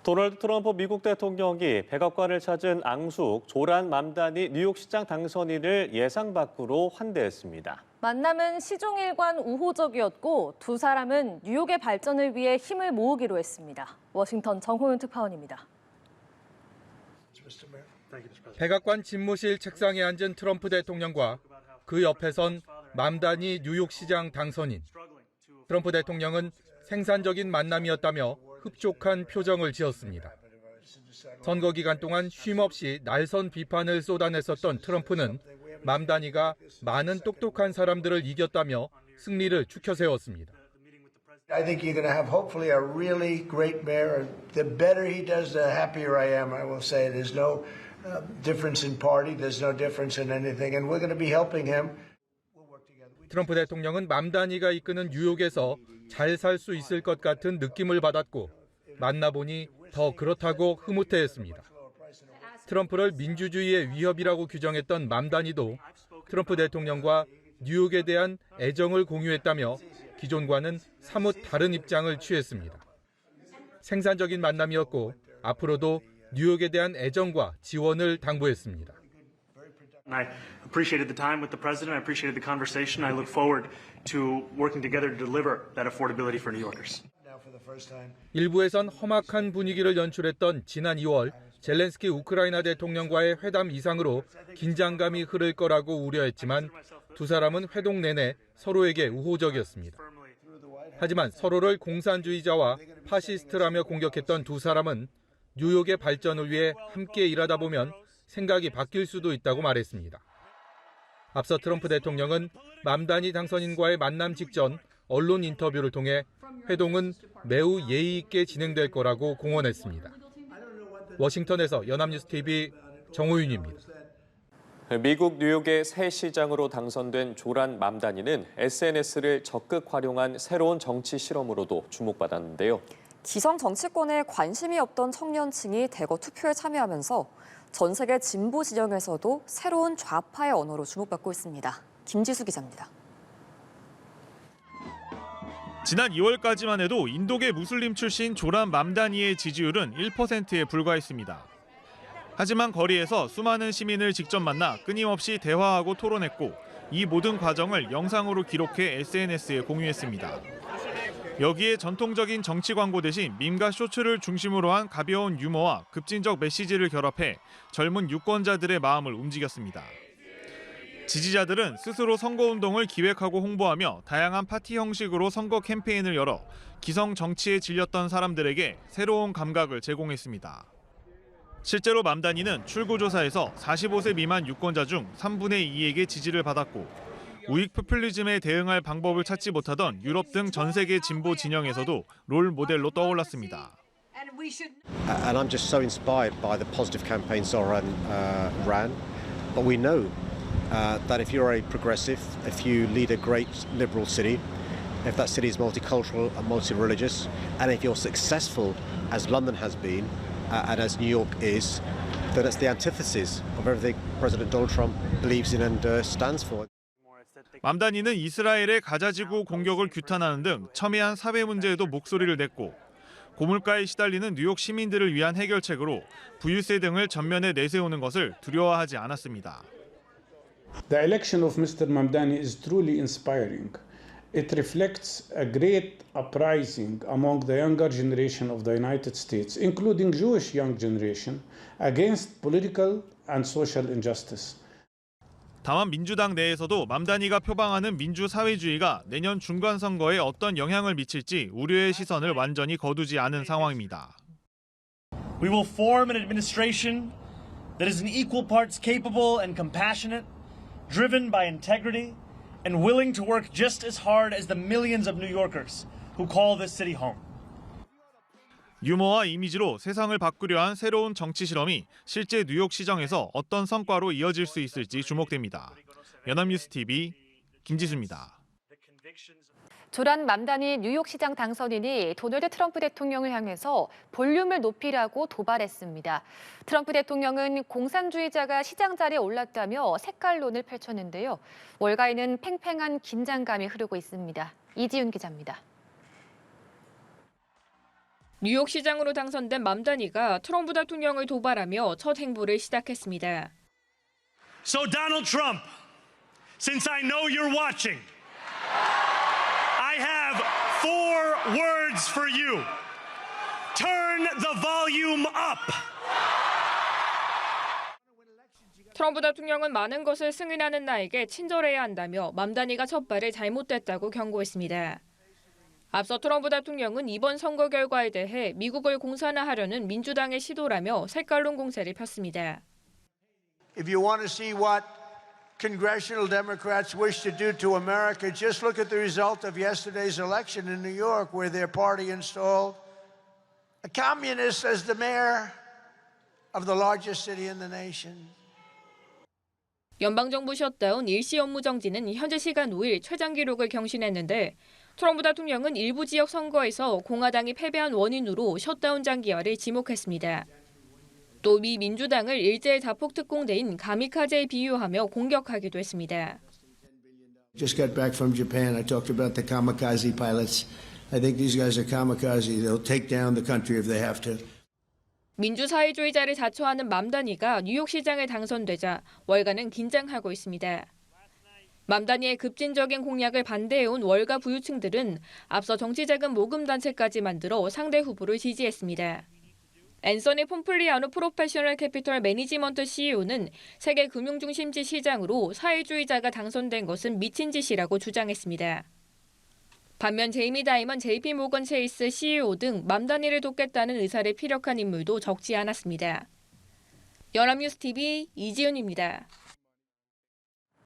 도널드 트럼프 미국 대통령이 백악관을 찾은 앙숙 조란 맘다니 뉴욕시장 당선인을 예상 밖으로 환대했습니다. 만남은 시종일관 우호적이었고 두 사람은 뉴욕의 발전을 위해 힘을 모으기로 했습니다. 워싱턴 정호윤 특파원입니다. 백악관 집무실 책상에 앉은 트럼프 대통령과 그 옆에 선 맘다니 뉴욕시장 당선인. 트럼프 대통령은 생산적인 만남이었다며 흡족한 표정을 지었습니다. 선거 기간 동안 쉼없이 날선 비판을 쏟아냈었던 트럼프는 맘다니가 많은 똑똑한 사람들을 이겼다며 승리를 추켜세웠습니다. I think you're going to have hopefully a really great mayor. The better he does, the happier I am. I will say there's no difference in party. There's no difference in anything. And we're going to be helping him. 트럼프 대통령은 맘다니가 이끄는 뉴욕에서 잘 살 수 있을 것 같은 느낌을 받았고 만나보니 더 그렇다고 흐뭇해했습니다. 트럼프를 민주주의의 위협이라고 규정했던 맘다니도 트럼프 대통령과 뉴욕에 대한 애정을 공유했다며 기존과는 사뭇 다른 입장을 취했습니다. 생산적인 만남이었고 앞으로도 뉴욕에 대한 애정과 지원을 당부했습니다. I appreciated the time with the president. I appreciated the conversation. I look forward to working together to deliver that affordability for New Yorkers. 일부에선 험악한 분위기를 연출했던 지난 2월 젤렌스키 우크라이나 대통령과의 회담 이상으로 긴장감이 흐를 거라고 우려했지만 두 사람은 회동 내내 서로에게 우호적이었습니다. 하지만 서로를 공산주의자와 파시스트라며 공격했던 두 사람은 뉴욕의 발전을 위해 함께 일하다 보면 생각이 바뀔 수도 있다고 말했습니다. 앞서 트럼프 대통령은 맘다니 당선인과의 만남 직전 언론 인터뷰를 통해 회동은 매우 예의 있게 진행될 거라고 공언했습니다. 워싱턴에서 연합뉴스TV 정호윤입니다. 미국 뉴욕의 새 시장으로 당선된 조란 맘다니는 SNS를 적극 활용한 새로운 정치 실험으로도 주목받았는데요. 기성 정치권에 관심이 없던 청년층이 대거 투표에 참여하면서 전 세계 진보 진영에서도 새로운 좌파의 언어로 주목받고 있습니다. 김지수 기자입니다. 지난 2월까지만 해도 인도계 무슬림 출신 조란 맘다니의 지지율은 1%에 불과했습니다. 하지만 거리에서 수많은 시민을 직접 만나 끊임없이 대화하고 토론했고 이 모든 과정을 영상으로 기록해 SNS에 공유했습니다. 여기에 전통적인 정치 광고 대신 밈과 쇼츠를 중심으로 한 가벼운 유머와 급진적 메시지를 결합해 젊은 유권자들의 마음을 움직였습니다. 지지자들은 스스로 선거운동을 기획하고 홍보하며 다양한 파티 형식으로 선거 캠페인을 열어 기성 정치에 질렸던 사람들에게 새로운 감각을 제공했습니다. 실제로 맘다니는 출구조사에서 45세 미만 유권자 중 3분의 2에게 지지를 받았고 우익 포퓰리즘에 대응할 방법을 찾지 못하던 유럽 등 전 세계 진보 진영에서도 롤 모델로 떠올랐습니다. And I'm just so inspired by the positive campaign Zoran ran. But we know that if you're a progressive, if you lead a great liberal city, if that city is multicultural and multi-religious, and if you're successful as London has been and as New York is, then it's the antithesis of everything President Donald Trump believes in and stands for. 맘다니는 이스라엘의 가자지구 공격을 규탄하는 등 첨예한 사회 문제에도 목소리를 냈고 고물가에 시달리는 뉴욕 시민들을 위한 해결책으로 부유세 등을 전면에 내세우는 것을 두려워하지 않았습니다. The election of Mr. Mamdani is truly inspiring. It reflects a great uprising among the younger generation of the United States, including Jewish young generation, against political and social injustice. 다만 민주당 내에서도 맘다니가 표방하는 민주사회주의가 내년 중간선거에 어떤 영향을 미칠지 우려의 시선을 완전히 거두지 않은 상황입니다. We will form an administration that is in equal parts capable and compassionate, driven by integrity, and willing to work just as hard as the millions of New Yorkers who call this city home. 유머와 이미지로 세상을 바꾸려 한 새로운 정치 실험이 실제 뉴욕 시정에서 어떤 성과로 이어질 수 있을지 주목됩니다. 연합뉴스TV 김지수입니다. 조란 맘다니 뉴욕시장 당선인이 도널드 트럼프 대통령을 향해서 볼륨을 높이라고 도발했습니다. 트럼프 대통령은 공산주의자가 시장 자리에 올랐다며 색깔론을 펼쳤는데요. 월가에는 팽팽한 긴장감이 흐르고 있습니다. 이지윤 기자입니다. 뉴욕시장으로 당선된 맘다니가 트럼프 대통령을 도발하며 첫 행보를 시작했습니다. So Donald Trump, since I know you're watching, I have 4 words for you. Turn the volume up. 트럼프 대통령은 많은 것을 승인하는 나에게 친절해야 한다며 맘다니가 첫 발을 잘못됐다고 경고했습니다. 앞서 트럼프 대통령은 이번 선거 결과에 대해 미국을 공산화하려는 민주당의 시도라며 색깔론 공세를 폈습니다. If you want to see what congressional Democrats wish to do to America, just look at the result of yesterday's election in New York, where their party installed a communist as the mayor of the largest city in the nation. 연방정부 셧다운 일시 업무 정지는 현지 시간 5일 최장 기록을 경신했는데 트럼프 대통령은 일부 지역 선거에서 공화당이 패배한 원인으로 셧다운 장기화를 지목했습니다. 또 미 민주당을 일제의 자폭 특공대인 가미카제에 비유하며 공격하기도 했습니다. Just got back from Japan. I talked about the kamikaze pilots. I think these guys are kamikaze. They'll take down the country if they have to. 민주사회주의자를 자처하는 맘다니가 뉴욕시장에 당선되자 월가는 긴장하고 있습니다. 맘다니의 급진적인 공약을 반대해온 월가 부유층들은 앞서 정치자금 모금 단체까지 만들어 상대 후보를 지지했습니다. 앤서니 폼플리아노 프로페셔널 캐피털 매니지먼트 CEO는 세계 금융중심지 시장으로 사회주의자가 당선된 것은 미친 짓이라고 주장했습니다. 반면 제이미 다이먼 JP 모건 체이스 CEO 등 맘다니를 돕겠다는 의사를 피력한 인물도 적지 않았습니다. 연합뉴스 TV 이지은입니다.